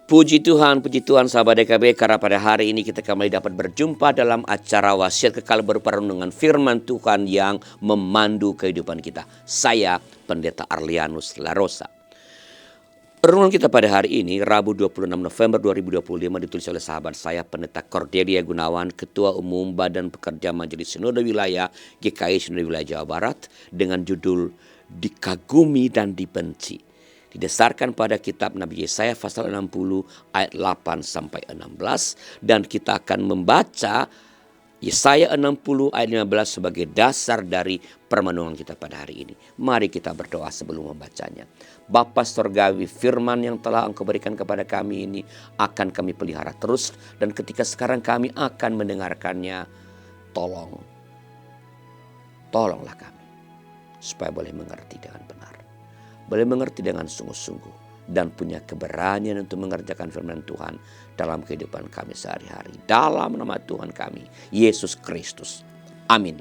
Puji Tuhan sahabat DKB, karena pada hari ini kita kembali dapat berjumpa dalam acara Wasiat Kekal berupa renungan firman Tuhan yang memandu kehidupan kita. Saya Pendeta Arlianus Larosa. Renungan kita pada hari ini, Rabu 26 November 2025, ditulis oleh sahabat saya Pendeta Cordelia Gunawan, Ketua Umum Badan Pekerja Majelis Sinode Wilayah GKI Sinode Wilayah Jawa Barat, dengan judul Dikagumi dan Dibenci. Didasarkan pada kitab Nabi Yesaya pasal 60 ayat 8 sampai 16, dan kita akan membaca Yesaya 60 ayat 15 sebagai dasar dari permenungan kita pada hari ini. Mari kita berdoa sebelum membacanya. Bapa Surgawi, firman yang telah Engkau berikan kepada kami ini akan kami pelihara terus, dan ketika sekarang kami akan mendengarkannya, tolonglah kami supaya boleh mengerti dengan benar, boleh mengerti dengan sungguh-sungguh, dan punya keberanian untuk mengerjakan firman Tuhan dalam kehidupan kami sehari-hari. Dalam nama Tuhan kami, Yesus Kristus. Amin.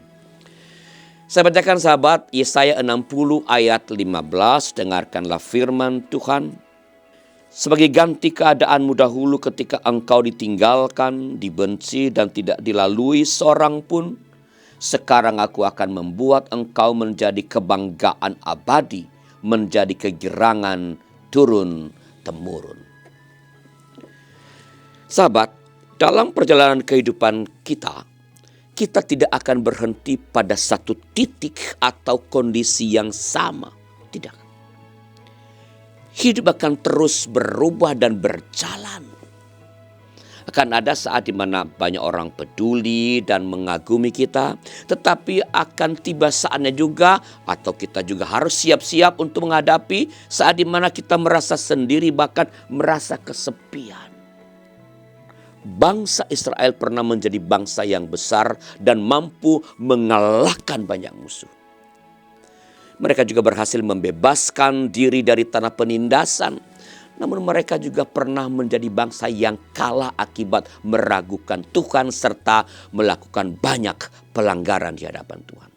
Saya bacakan sahabat, Yesaya 60 ayat 15, dengarkanlah firman Tuhan. Sebagai ganti keadaanmu dahulu ketika engkau ditinggalkan, dibenci, dan tidak dilalui seorang pun, sekarang aku akan membuat engkau menjadi kebanggaan abadi, menjadi kegirangan turun-temurun. Sahabat, dalam perjalanan kehidupan kita tidak akan berhenti pada satu titik atau kondisi yang sama. Tidak. Hidup akan terus berubah dan berjalan. Akan ada saat di mana banyak orang peduli dan mengagumi kita, tetapi akan tiba saatnya juga, atau kita juga harus siap-siap untuk menghadapi saat di mana kita merasa sendiri, bahkan merasa kesepian. Bangsa Israel pernah menjadi bangsa yang besar dan mampu mengalahkan banyak musuh. Mereka juga berhasil membebaskan diri dari tanah penindasan. Namun mereka juga pernah menjadi bangsa yang kalah akibat meragukan Tuhan serta melakukan banyak pelanggaran di hadapan Tuhan.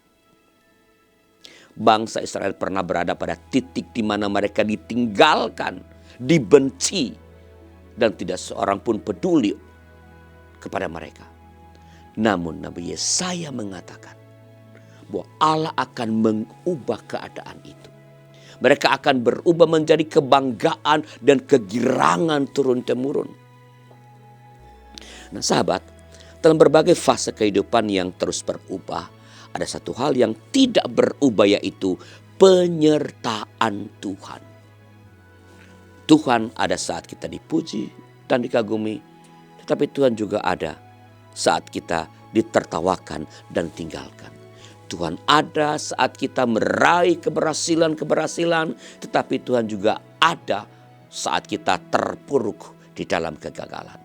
Bangsa Israel pernah berada pada titik di mana mereka ditinggalkan, dibenci, dan tidak seorang pun peduli kepada mereka. Namun Nabi Yesaya mengatakan bahwa Allah akan mengubah keadaan itu. Mereka akan berubah menjadi kebanggaan dan kegirangan turun-temurun. Nah sahabat, dalam berbagai fase kehidupan yang terus berubah, ada satu hal yang tidak berubah, yaitu penyertaan Tuhan. Tuhan ada saat kita dipuji dan dikagumi, tetapi Tuhan juga ada saat kita ditertawakan dan tinggalkan. Tuhan ada saat kita meraih keberhasilan, tetapi Tuhan juga ada saat kita terpuruk di dalam kegagalan.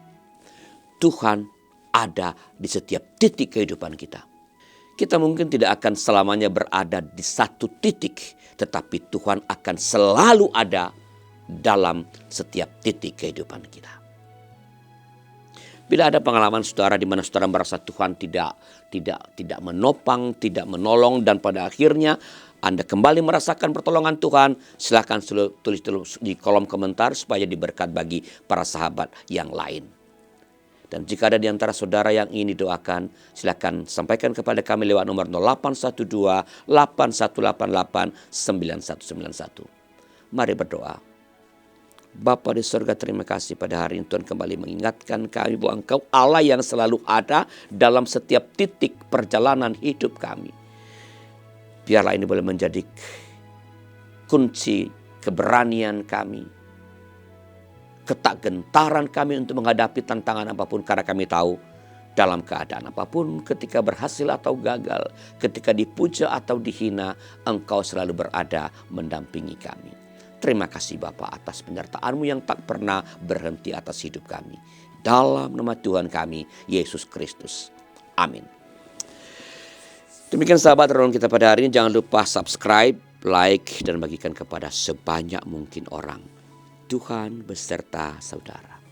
Tuhan ada di setiap titik kehidupan kita. Kita mungkin tidak akan selamanya berada di satu titik, tetapi Tuhan akan selalu ada dalam setiap titik kehidupan kita. Bila ada pengalaman saudara di mana saudara merasa Tuhan tidak menopang, tidak menolong, dan pada akhirnya Anda kembali merasakan pertolongan Tuhan, silakan tulis di kolom komentar supaya diberkat bagi para sahabat yang lain. Dan jika ada di antara saudara yang ingin didoakan, silakan sampaikan kepada kami lewat nomor 0812 8188 9191. Mari berdoa. Bapa di surga, terima kasih pada hari ini Tuhan kembali mengingatkan kami bahwa Engkau Allah yang selalu ada dalam setiap titik perjalanan hidup kami. Biarlah ini boleh menjadi kunci keberanian kami, ketakgentaran kami untuk menghadapi tantangan apapun, karena kami tahu dalam keadaan apapun, ketika berhasil atau gagal, ketika dipuja atau dihina, Engkau selalu berada mendampingi kami. Terima kasih Bapa atas penyertaan-Mu yang tak pernah berhenti atas hidup kami. Dalam nama Tuhan kami, Yesus Kristus. Amin. Demikian sahabat renungan kita pada hari ini. Jangan lupa subscribe, like, dan bagikan kepada sebanyak mungkin orang. Tuhan beserta saudara.